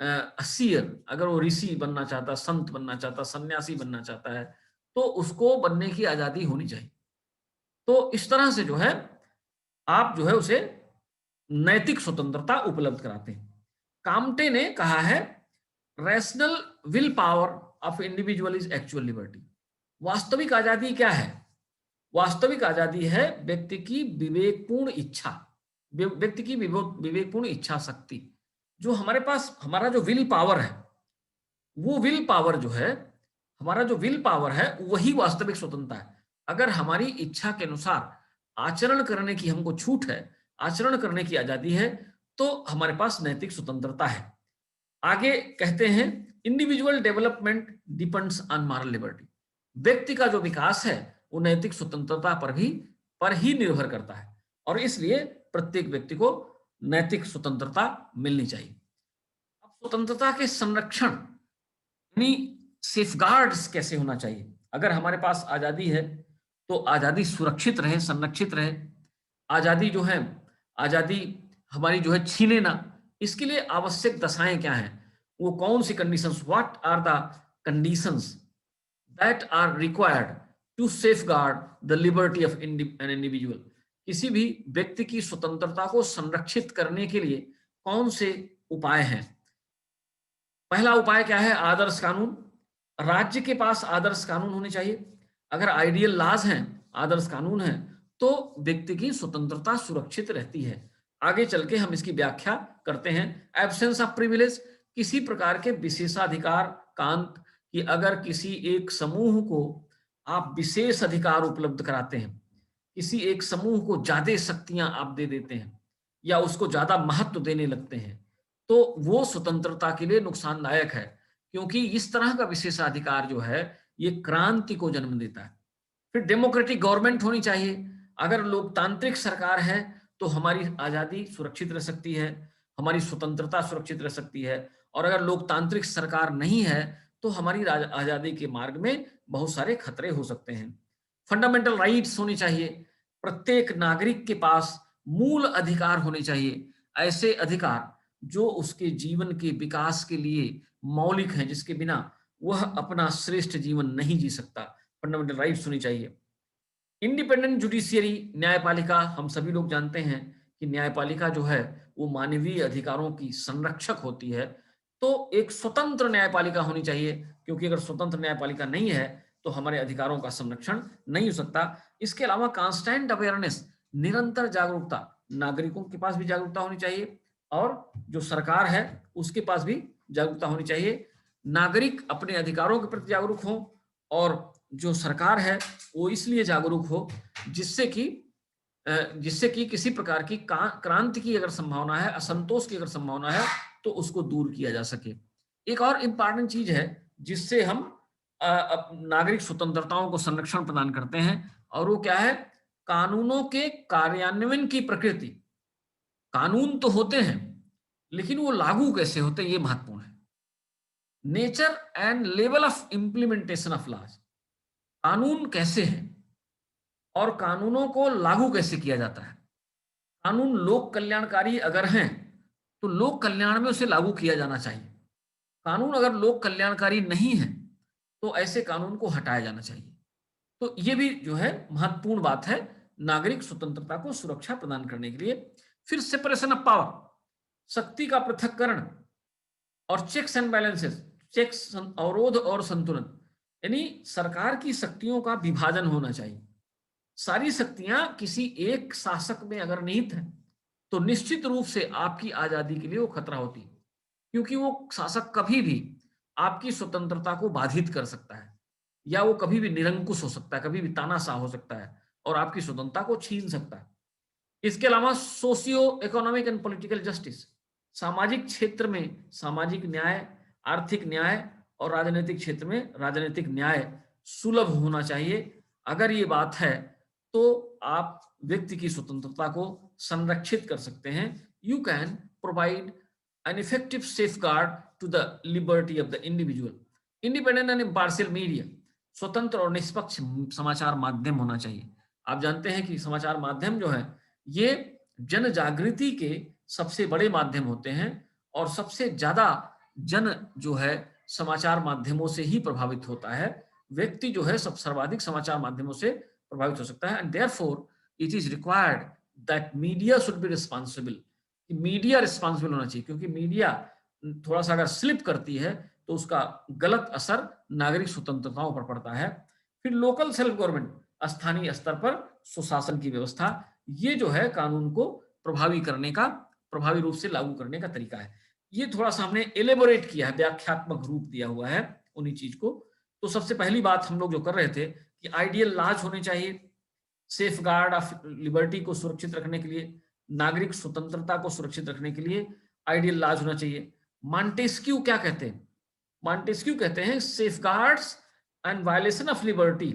seer, अगर वो ऋषि बनना चाहता, संत बनना चाहता, सन्यासी बनना चाहता है, तो उसको बनने की आजादी होनी चाहिए। तो इस तरह से जो है आप जो है उसे नैतिक स्वतंत्रता उपलब्ध कराते हैं। काम्टे ने कहा है rational will power of individual is actual liberty. वास्तविक आजादी क्या है? वास्तविक आजादी है व्यक्ति की विवेकपूर्ण इच्छा, व्यक्ति की विवेकपूर्ण इच्छा शक्ति। जो हमारे पास हमारा जो विल पावर है, वो विल पावर जो है, हमारा जो विल पावर है वही वास्तविक स्वतंत्रता है। अगर हमारी इच्छा के अनुसार आचरण करने की हमको छूट है, आचरण करने की आजादी है, तो हमारे पास नैतिक स्वतंत्रता है। आगे कहते हैं individual development depends on moral liberty. व्यक्ति का जो विकास है वो नैतिक स्वतंत्रता पर ही निर्भर करता है, और इसलिए प्रत्येक व्यक्ति को नैतिक स्वतंत्रता मिलनी चाहिए। अब स्वतंत्रता के संरक्षण यानी सेफगार्ड्स कैसे होना चाहिए? अगर हमारे पास आजादी है तो आजादी सुरक्षित रहे, संरक्षित रहे। आजादी जो है, आजादी हमारी जो है छीने ना, इसके लिए आवश्यक दशाएं क्या हैं? वो कौन सी conditions, what are the conditions that are required to safeguard the liberty of an individual? किसी भी व्यक्ति की स्वतंत्रता को संरक्षित करने के लिए कौन से उपाय हैं? पहला उपाय क्या है? आदर्श कानून। राज्य के पास आदर्श कानून होने चाहिए। अगर आइडियल लॉज हैं, आदर्श कानून हैं, तो व्यक्ति की स्वतंत्रता सुरक्षित रहती है। आगे चल के हम इसकी व्याख्या करते हैं। एब्सेंस ऑफ प्रिविलेज, किसी प्रकार के विशेषाधिकार कांत, कि अगर किसी एक समूह को आप विशेष अधिकार उपलब्ध कराते हैं, किसी एक समूह को ज्यादा शक्तियां आप दे देते हैं या उसको ज्यादा महत्व देने लगते हैं, तो वो स्वतंत्रता के लिए नुकसानदायक है, क्योंकि इस तरह का विशेषाधिकार जो है ये क्रांति को जन्म देता है। फिर डेमोक्रेटिक गवर्नमेंट होनी चाहिए। अगर लोकतांत्रिक सरकार है तो हमारी आजादी सुरक्षित रह सकती है, हमारी स्वतंत्रता सुरक्षित रह सकती है। और अगर लोकतांत्रिक सरकार नहीं है तो हमारी आजादी के मार्ग में बहुत सारे खतरे हो सकते हैं। फंडामेंटल राइट्स होनी चाहिए। प्रत्येक नागरिक के पास मूल अधिकार होने चाहिए, ऐसे अधिकार जो उसके जीवन के विकास के लिए मौलिक हैं, जिसके बिना वह अपना श्रेष्ठ जीवन नहीं जी सकता। फंडामेंटल राइट्स होनी चाहिए। इंडिपेंडेंट जुडिशियरी, न्यायपालिका, हम सभी लोग जानते हैं कि न्यायपालिका जो है वो मानवीय अधिकारों की संरक्षक होती है। तो एक स्वतंत्र न्यायपालिका होनी चाहिए, क्योंकि अगर स्वतंत्र न्यायपालिका नहीं है तो हमारे अधिकारों का संरक्षण नहीं हो सकता। इसके अलावा कांस्टेंट अवेयरनेस, निरंतर जागरूकता, नागरिकों के पास भी जागरूकता होनी चाहिए और जो सरकार है उसके पास भी जागरूकता होनी चाहिए। नागरिक अपने अधिकारों के प्रति जागरूक हो और जो सरकार है वो इसलिए जागरूक हो जिससे कि किसी प्रकार की क्रांति की अगर संभावना है, असंतोष की अगर संभावना है, तो उसको दूर किया जा सके। एक और इम्पॉर्टेंट चीज है जिससे हम नागरिक स्वतंत्रताओं को संरक्षण प्रदान करते हैं, और वो क्या है? कानूनों के कार्यान्वयन की प्रकृति। कानून तो होते हैं लेकिन वो लागू कैसे होते हैं, ये महत्वपूर्ण है। Nature and level of implementation of laws, कानून कैसे हैं और कानूनों को लागू कैसे किया जाता है। कानून लोक कल्याणकारी अगर हैं तो लोक कल्याण में उसे लागू किया जाना चाहिए। कानून अगर लोक कल्याणकारी नहीं है तो ऐसे कानून को हटाया जाना चाहिए। तो ये भी जो है महत्वपूर्ण बात है नागरिक स्वतंत्रता को सुरक्षा प्रदान करने के लिए। फिर सेपरेशन ऑफ पावर, शक्ति का पृथक्करण और चेक्स एंड बैलेंसेस, चेक्स, अवरोध और संतुलन, यानी सरकार की शक्तियों का विभाजन होना चाहिए। सारी शक्तियां किसी एक शासक में अगर निहित है तो निश्चित रूप से आपकी आजादी के लिए वो खतरा होती है, क्योंकि वो शासक कभी भी आपकी स्वतंत्रता को बाधित कर सकता है या वो कभी भी निरंकुश हो सकता है, कभी भी तानाशाह हो सकता है और आपकी स्वतंत्रता को छीन सकता है। इसके अलावा socio economic and political justice, सामाजिक क्षेत्र में सामाजिक न्याय, आर्थिक न्याय और राजनीतिक क्षेत्र में राजनीतिक न्याय सुलभ होना चाहिए। अगर ये बात है तो आप व्यक्ति की स्वतंत्रता को संरक्षित कर सकते हैं। You can provide an effective safeguard to the liberty of the individual. Independent and impartial media, स्वतंत्र और निष्पक्ष समाचार माध्यम होना चाहिए। आप जानते हैं कि समाचार माध्यम जो है ये जन जागृति के सबसे बड़े माध्यम होते हैं और सबसे ज्यादा जन जो है समाचार माध्यमों से ही प्रभावित होता है। व्यक्ति जो है सब सर्वाधिक समाचार माध्यमों से प्रभावित हो सकता है। And therefore it is required that media should be responsible. Media responsible होना चाहिए, क्योंकि मीडिया थोड़ा सा अगर स्लिप करती है तो उसका गलत असर नागरिक स्वतंत्रताओं पर पड़ता है। फिर लोकल सेल्फ गवर्नमेंट, स्थानीय स्तर पर सुशासन की व्यवस्था, ये जो है कानून को प्रभावी करने का, प्रभावी रूप से लागू करने का तरीका है। ये थोड़ा सा हमने एलेबोरेट किया है, व्याख्यात्मक रूप दिया हुआ है उन्हीं चीज को। तो सबसे पहली बात हम लोग जो कर रहे थे कि आइडियल लॉज होने चाहिए, सेफ गार्ड ऑफ लिबर्टी को सुरक्षित रखने के लिए, नागरिक स्वतंत्रता को सुरक्षित रखने के लिए आइडियल लॉज होना चाहिए। मॉन्टेस्क्यू क्या कहते हैं? मॉन्टेस्क्यू कहते हैं safeguards and violation of liberty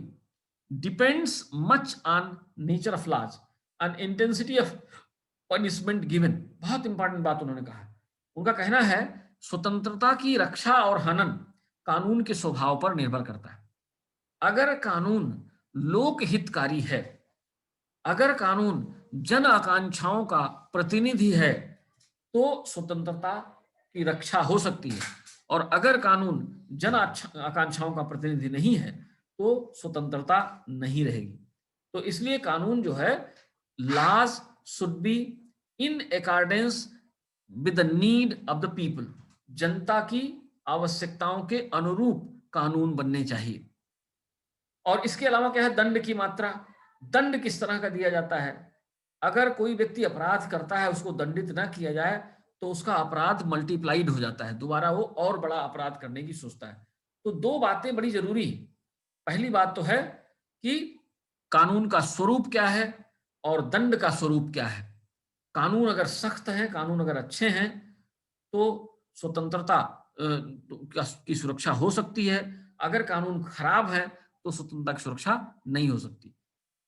depends much on nature of laws and intensity of punishment given. बहुत इंपॉर्टेंट बात उन्होंने कहा। उनका कहना है स्वतंत्रता की रक्षा और हनन कानून के स्वभाव पर निर्भर करता है। अगर कानून लोक हितकारी है, अगर कानून जन आकांक्षाओं का प्रतिनिधि है, तो स्वतंत्रता की रक्षा हो सकती है। और अगर कानून जन आकांक्षाओं का प्रतिनिधि नहीं है तो स्वतंत्रता नहीं रहेगी। तो इसलिए कानून जो है, laws should be in accordance with the need of the people. जनता की आवश्यकताओं के अनुरूप कानून बनने चाहिए। और इसके अलावा क्या है, दंड की मात्रा, दंड किस तरह का दिया जाता है। अगर कोई व्यक्ति अपराध करता है, उसको दंडित ना किया जाए तो उसका अपराध मल्टीप्लाइड हो जाता है, दोबारा वो और बड़ा अपराध करने की सोचता है। तो दो बातें बड़ी जरूरी है। पहली बात तो है कि कानून का स्वरूप क्या है और दंड का स्वरूप क्या है। कानून अगर सख्त है, कानून अगर अच्छे हैं तो स्वतंत्रता की सुरक्षा हो सकती है। अगर कानून खराब है तो स्वतंत्रता की सुरक्षा नहीं हो सकती।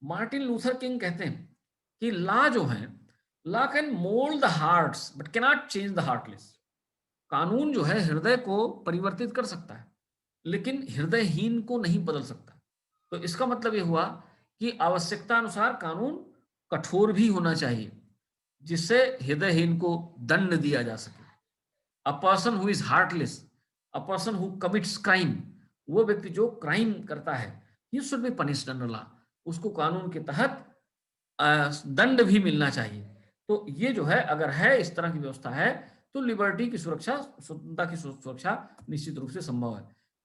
मार्टिन लूथर किंग कहते हैं कि लॉ जो है, law can mould the hearts but can not change the heartless. कानून जो है हृदय को परिवर्तित कर सकता है, लेकिन हृदयहीन को नहीं बदल सकता। तो इसका मतलब यह हुआ कि आवश्यकता अनुसार कानून कठोर भी होना चाहिए, जिससे हृदयहीन को दंड दिया जा सके। A person who is heartless, a person who commits crime, वो व्यक्ति जो क्राइम करता है, he should be punished under law. उसको कानून के तहत दंड भी मिलना चाहिए। तो ये जो है, अगर है इस तरह की व्यवस्था है तो लिबर्टी की सुरक्षा, स्वतंत्रता की सुरक्षा निश्चित रूप से संभव है।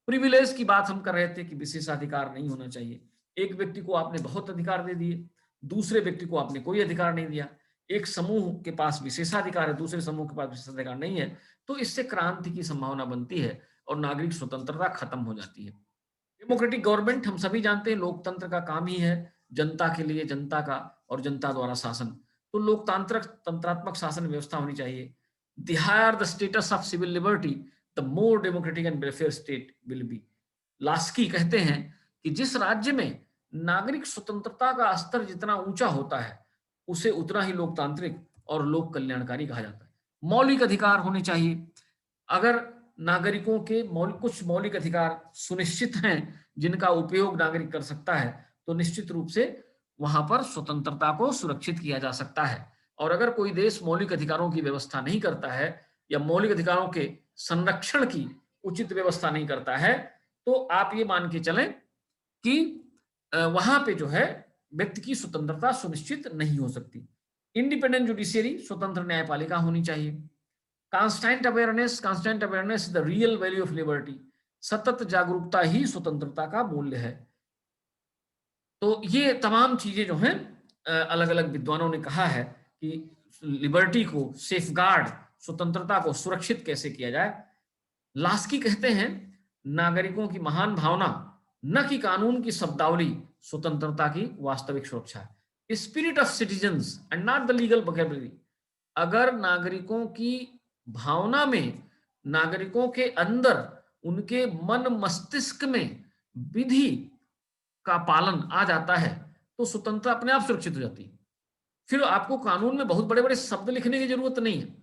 प्रिविलेज की बात हम कर रहे थे कि विशेषाधिकार नहीं होना चाहिए। एक व्यक्ति को आपने बहुत अधिकार दे दिए, दूसरे व्यक्ति को आपने कोई अधिकार नहीं दिया। एक समूह के पास विशेषाधिकार है, दूसरे समूह के पास विशेषाधिकार नहीं है, तो इससे क्रांति की संभावना बनती है और नागरिक स्वतंत्रता खत्म हो जाती है। डेमोक्रेटिक गवर्नमेंट हम सभी जानते हैं, लोकतंत्र का काम ही है जनता के लिए जनता का और जनता द्वारा शासन। तो लोकतांत्रिक तंत्रात्मक शासन व्यवस्था होनी चाहिए। The higher the status of civil liberty the more democratic and welfare state will be. Laski कहते हैं कि जिस राज्य में नागरिक स्वतंत्रता का स्तर जितना ऊंचा होता है उसे उतना ही लोकतांत्रिक और लोक कल्याणकारी कहा जाता है। मौलिक अधिकार होने चाहिए। अगर नागरिकों के कुछ मौलिक अधिकार सुनिश्चित हैं जिनका उपयोग नागरिक कर सकता है, तो निश्चित रूप से वहां पर स्वतंत्रता को सुरक्षित किया जा सकता है। और अगर कोई देश मौलिक अधिकारों की व्यवस्था नहीं करता है या मौलिक अधिकारों के संरक्षण की उचित व्यवस्था नहीं करता है, तो आप ये मान के चलें कि वहां पे जो है व्यक्ति की स्वतंत्रता सुनिश्चित नहीं हो सकती। इंडिपेंडेंट जुडिशियरी, स्वतंत्र न्यायपालिका होनी चाहिए। Constant awareness the real value of liberty, सतत जागरूकता ही स्वतंत्रता का मूल्य है। तो ये तमाम चीजें जो हैं अलग अलग विद्वानों ने कहा है कि लिबर्टी को सेफगार्ड, स्वतंत्रता को सुरक्षित कैसे किया जाए। लास्की कहते हैं नागरिकों की महान भावना, न कि कानून की शब्दावली, स्वतंत्रता की वास्तविक सुरक्षा है। Spirit of citizens and not the legal vocabulary. अगर नागरिकों की भावना में, नागरिकों के अंदर, उनके मन मस्तिष्क में विधि का पालन आ जाता है तो स्वतंत्रता अपने आप सुरक्षित हो जाती है। फिर आपको कानून में बहुत बड़े बड़े शब्द लिखने की जरूरत नहीं है।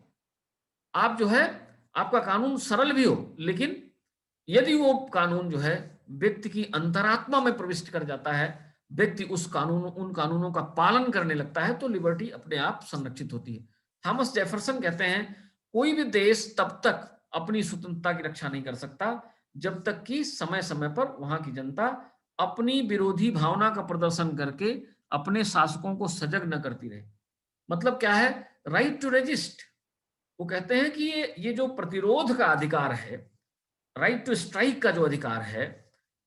आप जो है, आपका कानून सरल भी हो, लेकिन यदि वो कानून जो है व्यक्ति की अंतरात्मा में प्रविष्ट कर जाता है, व्यक्ति उन कानूनों का पालन करने लगता है, तो लिबर्टी अपने आप संरक्षित होती है। थॉमस जेफरसन कहते हैं, कोई भी देश तब तक अपनी स्वतंत्रता की रक्षा नहीं कर सकता जब तक कि समय समय पर वहां की जनता अपनी विरोधी भावना का प्रदर्शन करके अपने शासकों को सजग न करती रहे। मतलब क्या है? Right to resist. वो कहते हैं कि ये जो प्रतिरोध का अधिकार है, राइट टू स्ट्राइक का जो अधिकार है,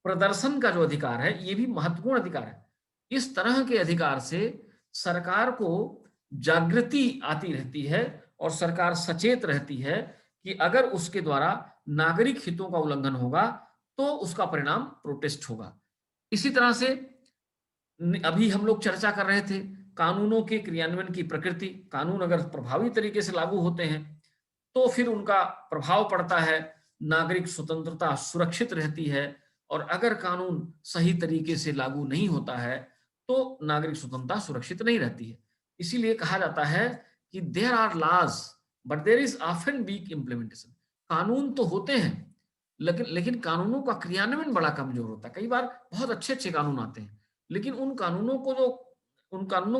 प्रदर्शन का जो अधिकार है, ये भी महत्वपूर्ण अधिकार है। इस तरह के अधिकार से सरकार को जागृति आती रहती है और सरकार सचेत रहती है कि अगर उसके द्वारा नागरिक हितों का उल्लंघन होगा तो उसका परिणाम प्रोटेस्ट होगा। इसी तरह से अभी हम लोग चर्चा कर रहे थे कानूनों के क्रियान्वयन की प्रकृति। कानून अगर प्रभावी तरीके से लागू होते हैं तो फिर उनका प्रभाव पड़ता है, नागरिक स्वतंत्रता सुरक्षित रहती है। और अगर कानून सही तरीके से लागू नहीं होता है तो नागरिक स्वतंत्रता सुरक्षित नहीं रहती है। इसीलिए कहा जाता है कि there are laws but there is often weak implementation. कानून तो होते हैं, लेकिन कानूनों का क्रियान्वयन बड़ा कमजोर होता है। कई बार बहुत अच्छे अच्छे कानून आते हैं, लेकिन उन कानूनों को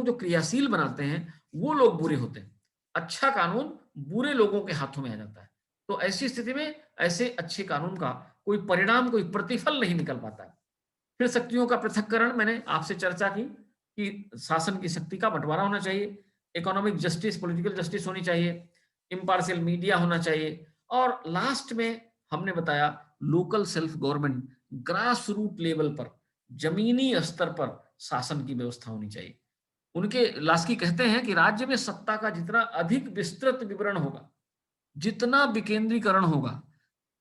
जो क्रियाशील बनाते हैं वो लोग बुरे होते हैं। अच्छा कानून बुरे लोगों के हाथों में आ जाता है। तो ऐसी स्थिति में ऐसे अच्छे कानून का कोई परिणाम, कोई प्रतिफल नहीं निकल पाता है। फिर शक्तियों का पृथक्करण, मैंने आपसे चर्चा की कि शासन की शक्ति का बंटवारा होना चाहिए, इकोनॉमिक जस्टिस, पॉलिटिकल जस्टिस होनी चाहिए, इम्पार्शियल मीडिया होना चाहिए, और लास्ट में हमने बताया local self government, grass root level पर, जमीनी स्तर पर शासन की व्यवस्था होनी चाहिए। उनके लास्की कहते हैं कि राज्य में सत्ता का जितना अधिक विस्तृत विवरण होगा, जितना विकेंद्रीकरण होगा,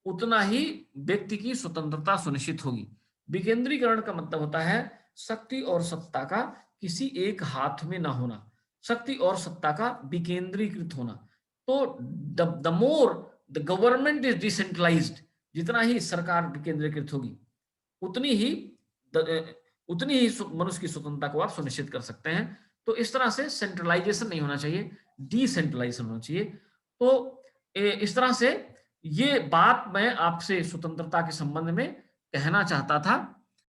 उतना ही व्यक्ति की स्वतंत्रता सुनिश्चित होगी। विकेंद्रीकरण का मतलब होता है शक्ति और सत्ता का किसी एक हाथ में ना होना, शक्ति और सत्ता का विकेंद्रीकृत होना। तो the more the government is decentralised, जितना ही सरकार विकेंद्रीकृत होगी उतनी ही मनुष्य की स्वतंत्रता को आप सुनिश्चित कर सकते हैं। तो इस तरह से सेंट्रलाइजेशन नहीं होना चाहिए, डिसेंट्रलाइजेशन होना चाहिए। तो इस तरह से ये बात मैं आपसे स्वतंत्रता के संबंध में कहना चाहता था।